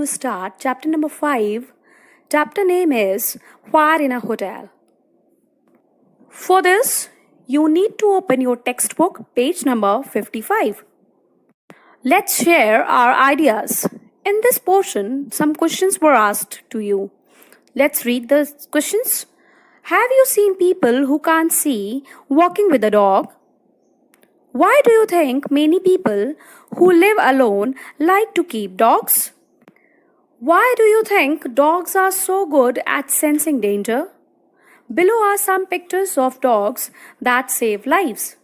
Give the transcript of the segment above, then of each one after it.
to start chapter number 5. Chapter name is Fire in a Hotel. For this, you need to open your textbook, page number 55. Let's share our ideas. In this portion, some questions were asked to you. Let's read the questions. Have you seen people who can't see walking with a dog? Why do you think many people who live alone like to keep dogs? Why do you think dogs are so good at sensing danger? Below are some pictures of dogs that save lives.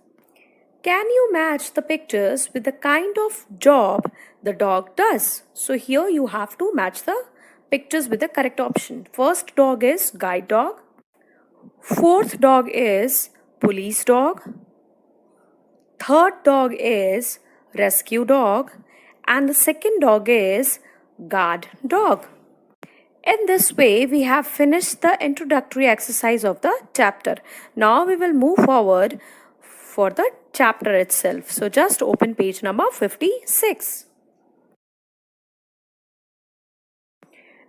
Can you match the pictures with the kind of job the dog does? So here you have to match the pictures with the correct option. First dog is guide dog. Fourth dog is police dog. Third dog is rescue dog. And the second dog is guard dog. In this way, we have finished the introductory exercise of the chapter. Now we will move forward for the chapter itself. So just open page number 56.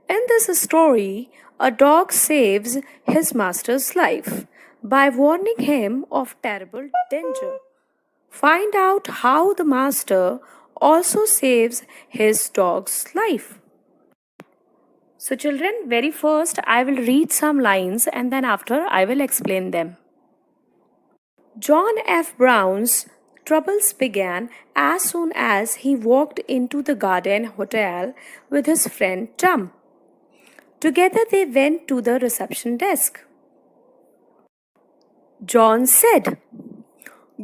In this story, a dog saves his master's life by warning him of terrible danger. Find out how the master also saves his dog's life. So children, very first I will read some lines and then after I will explain them. John F. Brown's troubles began as soon as he walked into the Garden Hotel with his friend Chum. Together they went to the reception desk. John said,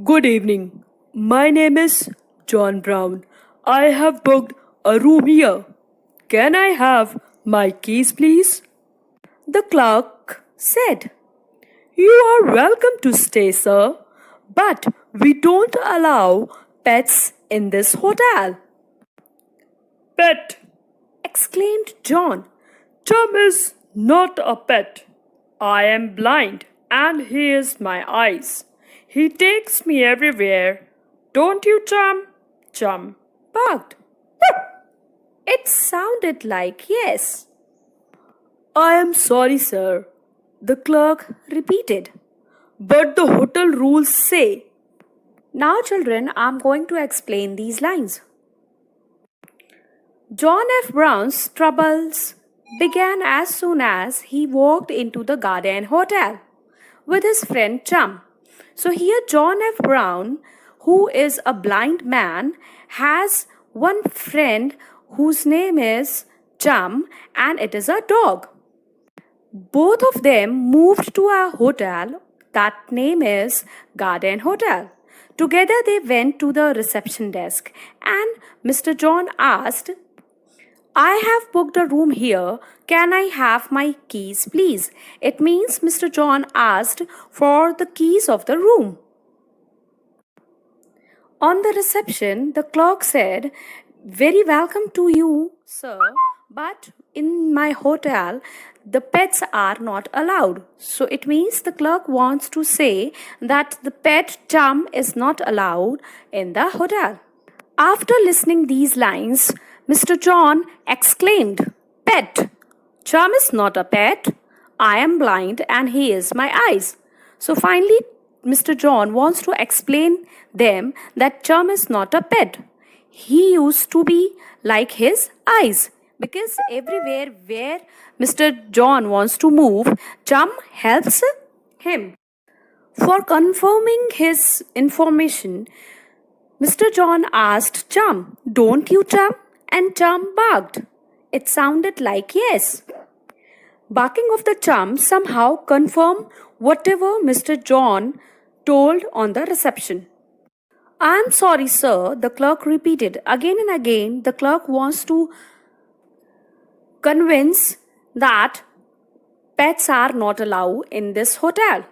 "Good evening. My name is John Brown. I have booked a room here. Can I have my keys, please?" The clerk said, "You are welcome to stay, sir, but we don't allow pets in this hotel." "Pet!" exclaimed John. "Chum is not a pet. I am blind and he is my eyes. He takes me everywhere. Don't you, Chum?" Chum barked. It sounded like yes. "I am sorry, sir," the clerk repeated, "but the hotel rules say." Now, children, I am going to explain these lines. John F. Brown's troubles began as soon as he walked into the Garden Hotel with his friend Chum. So here John F. Brown, who is a blind man, has one friend whose name is Chum and it is a dog. Both of them moved to a hotel that name is Garden Hotel. Together they went to the reception desk and Mr. John asked, "I have booked a room here. Can I have my keys, please?" It means Mr. John asked for the keys of the room. On the reception, the clerk said, "Very welcome to you, sir, but in my hotel, the pets are not allowed." So it means the clerk wants to say that the pet Chum is not allowed in the hotel. After listening these lines, Mr. John exclaimed, "Pet! Chum is not a pet. I am blind and he is my eyes." So finally, Mr. John wants to explain them that Chum is not a pet. He used to be like his eyes because everywhere where Mr. John wants to move, Chum helps him. For confirming his information, Mr. John asked Chum, "Don't you, Chum?" And Chum barked. It sounded like yes. Barking of the Chum somehow confirmed whatever Mr. John told on the reception. "I am sorry, sir," the clerk repeated. Again and again, the clerk wants to convince that pets are not allowed in this hotel.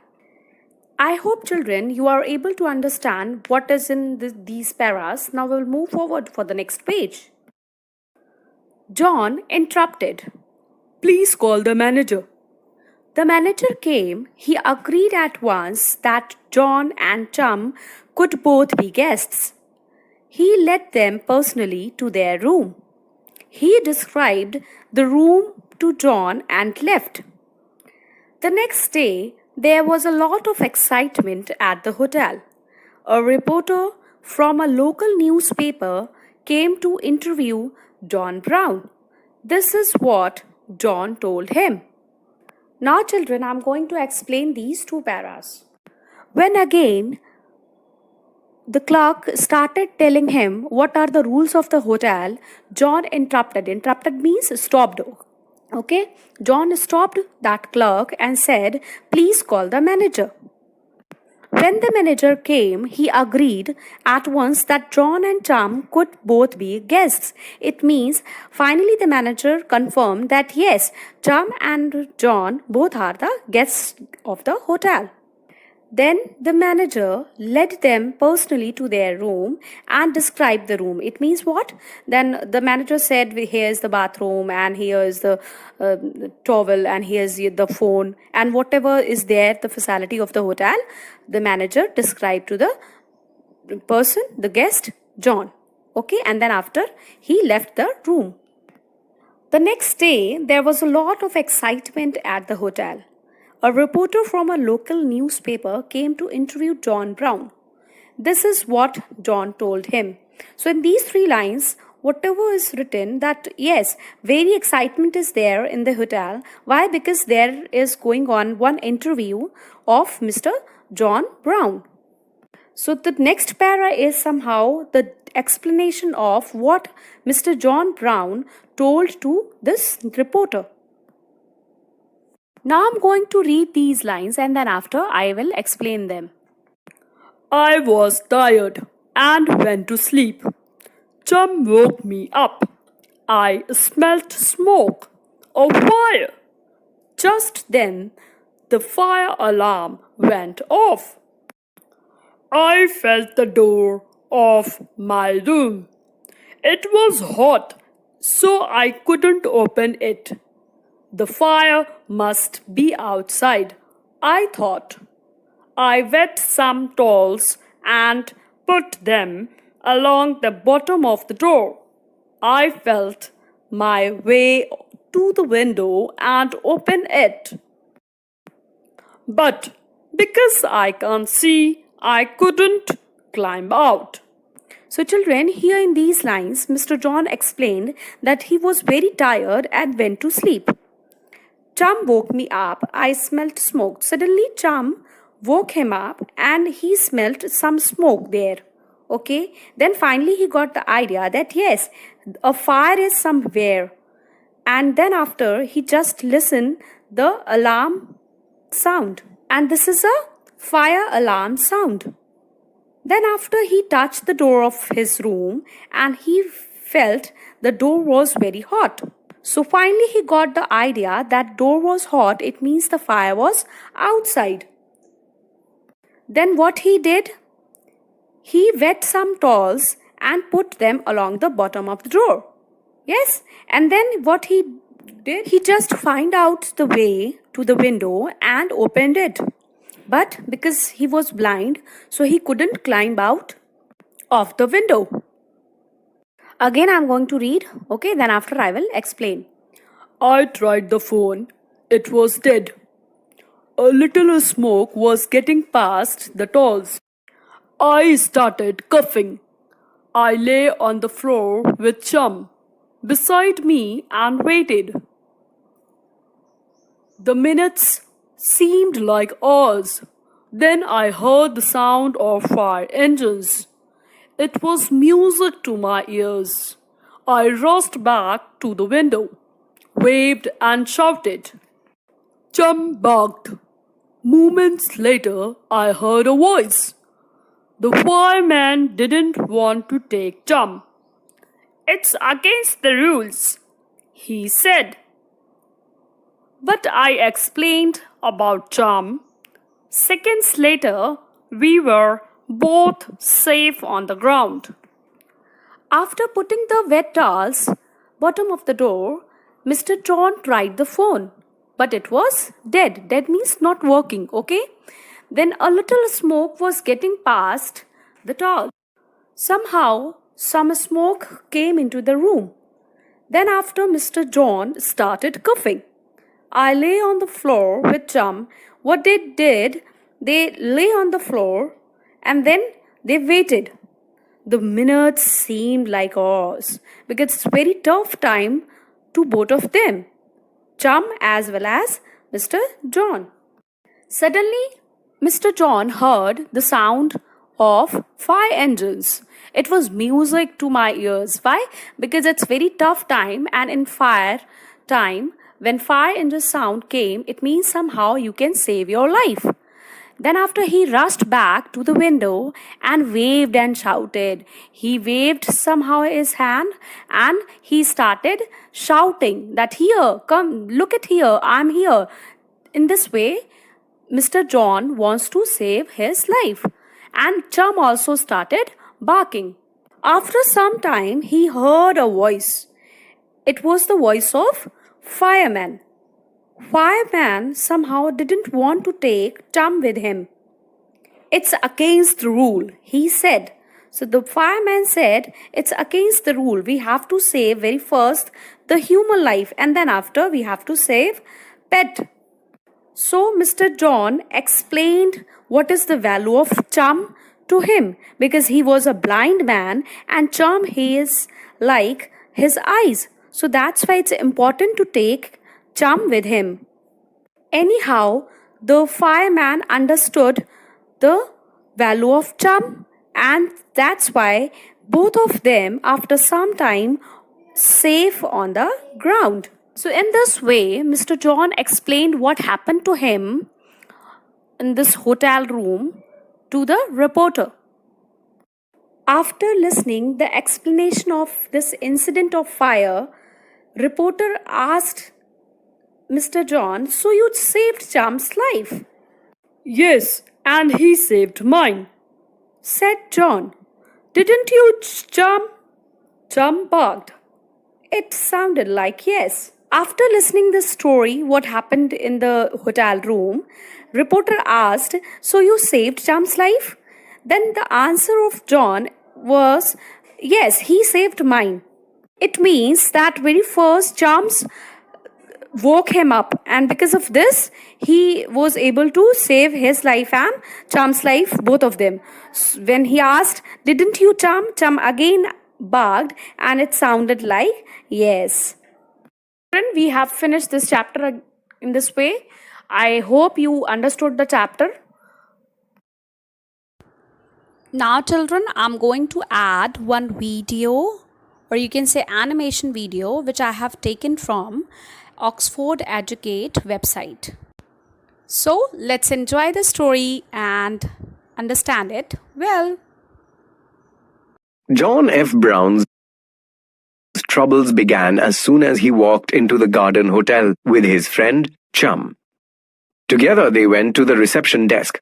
I hope, children, you are able to understand what is in these paras. Now we will move forward for the next page. John interrupted. "Please call the manager." The manager came. He agreed at once that John and Chum could both be guests. He led them personally to their room. He described the room to John and left. The next day, there was a lot of excitement at the hotel. A reporter from a local newspaper came to interview John Brown. This is what John told him. Now, children, I'm going to explain these two paras. When again the clerk started telling him what are the rules of the hotel, John interrupted. Interrupted means stopped. Okay? John stopped that clerk and said, "Please call the manager." When the manager came, he agreed at once that John and Tom could both be guests. It means finally the manager confirmed that yes, Tom and John both are the guests of the hotel. Then the manager led them personally to their room and described the room. It means what? Then the manager said, "Here is the bathroom, and here is the towel, and here's the phone, and whatever is there, the facility of the hotel." The manager described to the person, the guest, John. Okay, and then after he left the room. The next day, there was a lot of excitement at the hotel. A reporter from a local newspaper came to interview John Brown. This is what John told him. So, in these three lines, whatever is written, that yes, very excitement is there in the hotel. Why? Because there is going on one interview of Mr. John Brown. So, the next para is somehow the explanation of what Mr. John Brown told to this reporter. Now I'm going to read these lines and then after I will explain them. I was tired and went to sleep. Chum woke me up. I smelt smoke, a fire. Just then, the fire alarm went off. I felt the door of my room. It was hot, so I couldn't open it. The fire must be outside, I thought. I wet some towels and put them along the bottom of the door. I felt my way to the window and opened it. But because I can't see, I couldn't climb out. So, children, here in these lines, Mr. John explained that he was very tired and went to sleep. Chum woke me up. I smelt smoke. Suddenly, Chum woke him up and he smelt some smoke there. Okay. Then finally, he got the idea that yes, a fire is somewhere. And then after, he just listened the alarm sound. And this is a fire alarm sound. Then after, he touched the door of his room and he felt the door was very hot. So finally he got the idea that door was hot, it means the fire was outside. Then what he did? He wet some towels and put them along the bottom of the door. Yes, and then what he did? He just found out the way to the window and opened it. But because he was blind, so he couldn't climb out of the window. Again, I'm going to read. Okay, then after I will explain. I tried the phone. It was dead. A little smoke was getting past the towels. I started coughing. I lay on the floor with Chum beside me and waited. The minutes seemed like hours. Then I heard the sound of fire engines. It was music to my ears. I rushed back to the window, waved and shouted. Chum barked. Moments later, I heard a voice. The fireman didn't want to take Chum. It's against the rules, he said. But I explained about Chum. Seconds later, we were both safe on the ground. After putting the wet towels bottom of the door, Mr. John tried the phone, but it was dead. Dead means not working, okay? Then a little smoke was getting past the towel. Somehow, some smoke came into the room. Then after Mr. John started coughing, I lay on the floor with Chum. What they did, they lay on the floor and then they waited. The minutes seemed like hours because it's a very tough time to both of them, Chum as well as Mr. John. Suddenly, Mr. John heard the sound of fire engines. It was music to my ears. Why? Because it's very tough time, and in fire time, when fire engine sound came, it means somehow you can save your life. Then after he rushed back to the window and waved and shouted. He waved somehow his hand and he started shouting that here, come, look at here, I'm here. In this way, Mr. John wants to save his life. And Chum also started barking. After some time, he heard a voice. It was the voice of fireman. Fireman somehow didn't want to take Chum with him. It's against the rule, he said. So the fireman said, it's against the rule. We have to save very first the human life and then after we have to save pet. So Mr. John explained what is the value of Chum to him because he was a blind man and Chum he is like his eyes. So that's why it's important to take Chum with him. Anyhow, the fireman understood the value of Chum and that's why both of them after some time safe on the ground. So in this way, Mr. John explained what happened to him in this hotel room to the reporter. After listening the explanation of this incident of fire, reporter asked Mr. John, so you saved Chum's life? Yes, and he saved mine, Said John. didn't you, Chum? Chum barked. It sounded like yes. After listening the story, what happened in the hotel room, reporter asked, so you saved Chum's life? Then the answer of John was, yes, he saved mine. It means that very first Chum's woke him up and because of this he was able to save his life and Chum's life, both of them. When he asked, didn't you Chum? Chum again barked and it sounded like yes. We have finished this chapter in this way. I hope you understood the chapter. Now children, I'm going to add one video or you can say animation video which I have taken from Oxford Educate website. So let's enjoy the story and understand it well. John F. Brown's troubles began as soon as he walked into the Garden Hotel with his friend Chum. Together they went to the reception desk.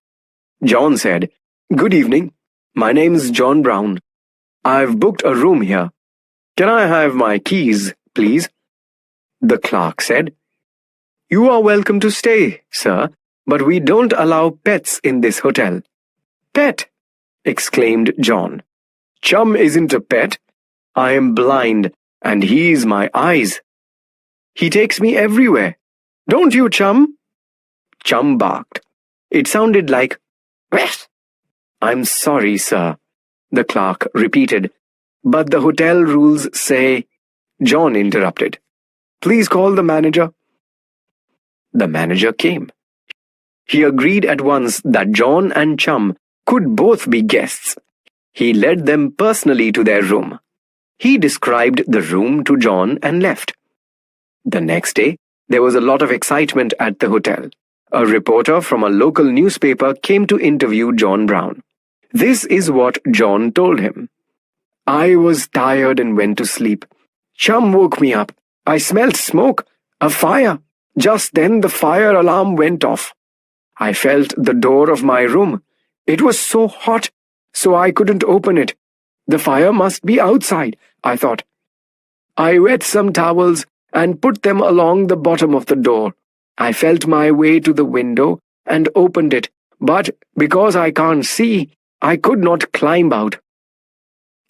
John said, "Good evening. My name's John Brown. I've booked a room here. Can I have my keys, please?" The clerk said, "You are welcome to stay, sir, but we don't allow pets in this hotel." "Pet!" exclaimed John. "Chum isn't a pet. I am blind, and he's my eyes. He takes me everywhere. Don't you, Chum?" Chum barked. It sounded like, "West." "I'm sorry, sir," the clerk repeated, "but the hotel rules say—" John interrupted. "Please call the manager." The manager came. He agreed at once that John and Chum could both be guests. He led them personally to their room. He described the room to John and left. The next day, there was a lot of excitement at the hotel. A reporter from a local newspaper came to interview John Brown. This is what John told him. "I was tired and went to sleep. Chum woke me up. I smelled smoke, a fire. Just then the fire alarm went off. I felt the door of my room. It was so hot, so I couldn't open it. The fire must be outside, I thought. I wet some towels and put them along the bottom of the door. I felt my way to the window and opened it, but because I can't see, I could not climb out.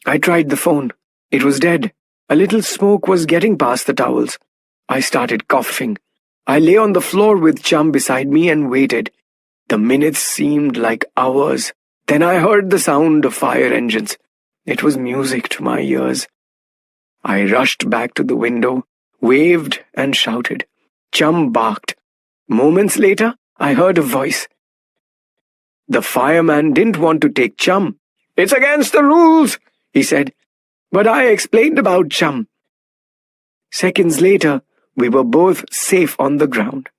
I tried the phone. It was dead. A little smoke was getting past the towels. I started coughing. I lay on the floor with Chum beside me and waited. The minutes seemed like hours. Then I heard the sound of fire engines. It was music to my ears. I rushed back to the window, waved and shouted. Chum barked. Moments later, I heard a voice. The fireman didn't want to take Chum. "It's against the rules," he said. But I explained about Chum. Seconds later, we were both safe on the ground.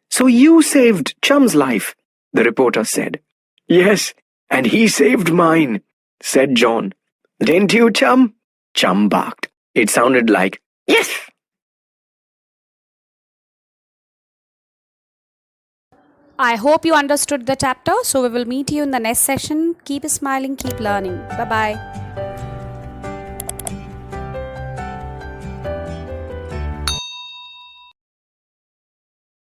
"So you saved Chum's life," the reporter said. "Yes, and he saved mine," said John. "Didn't you, Chum?" Chum barked. It sounded like, "Yes." I hope you understood the chapter. So we will meet you in the next session. Keep smiling, keep learning. Bye bye.